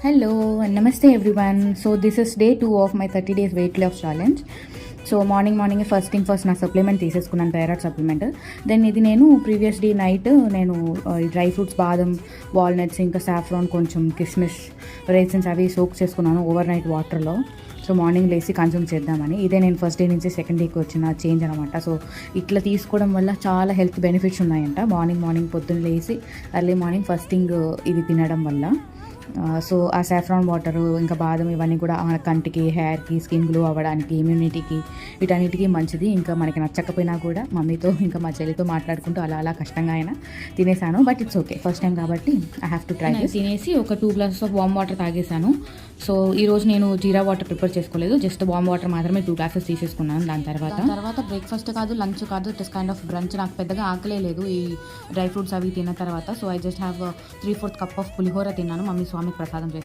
Hello and namaste everyone. So this is day 2 of my 30 days weight loss challenge. So morning first thing first నా supplement తీసేసుకున్నాను, thyroid supplement. Then ఇది నేను previous day night నేను dry fruits, బాదం, walnuts, ఇంకా saffron, కొంచెం కిస్మిస్, raisins అవి సోక్ చేసుకున్నాను ఓవర్ నైట్ వాటర్లో. సో మార్నింగ్ లేసి కన్సూమ్ చేద్దామని. ఇదే నేను ఫస్ట్ డే నుంచి సెకండ్ డేకి వచ్చిన చేంజ్ అనమాట. సో ఇట్లా తీసుకోవడం వల్ల చాలా హెల్త్ బెనిఫిట్స్ ఉన్నాయంట. మార్నింగ్ పొద్దున్న లేసి ఎర్లీ మార్నింగ్ ఫస్ట్ థింగ్ ఇది తినడం వల్ల. సో ఆ సాఫ్రాన్ వాటరు, ఇంకా బాదం, ఇవన్నీ కూడా మన కంటికి, హెయిర్కి, స్కిన్ గ్లో అవ్వడానికి, ఇమ్యూనిటీకి, వీటన్నిటికీ మంచిది. ఇంకా మనకి నచ్చకపోయినా కూడా మమ్మీతో ఇంకా మా చెల్లితో మాట్లాడుకుంటూ అలా కష్టంగా అయినా తినేసాను. But it's okay, first time కాబట్టి ఐ హ్యావ్ టు ట్రై. తినేసి ఒక 2 గ్లాసెస్ ఆఫ్ వామ్ వాటర్ తాగేసాను. సో ఈరోజు నేను జీరా వాటర్ ప్రిపేర్ చేసుకోలేదు, జస్ట్ వామ్ వాటర్ మాత్రమే 2 గ్లాసెస్ తీసేసుకున్నాను. దాని తర్వాత బ్రేక్ఫాస్ట్ కాదు, లంచ్ కాదు, it is kind of branch. నాకు పెద్దగా ఆకలే లేదు ఈ డ్రై ఫ్రూట్స్ అవి తిన్న తర్వాత. So I just have 3/4 cup of pulihora తిన్నాను. మమ్మీ స్వామికి ప్రసాదం చేసి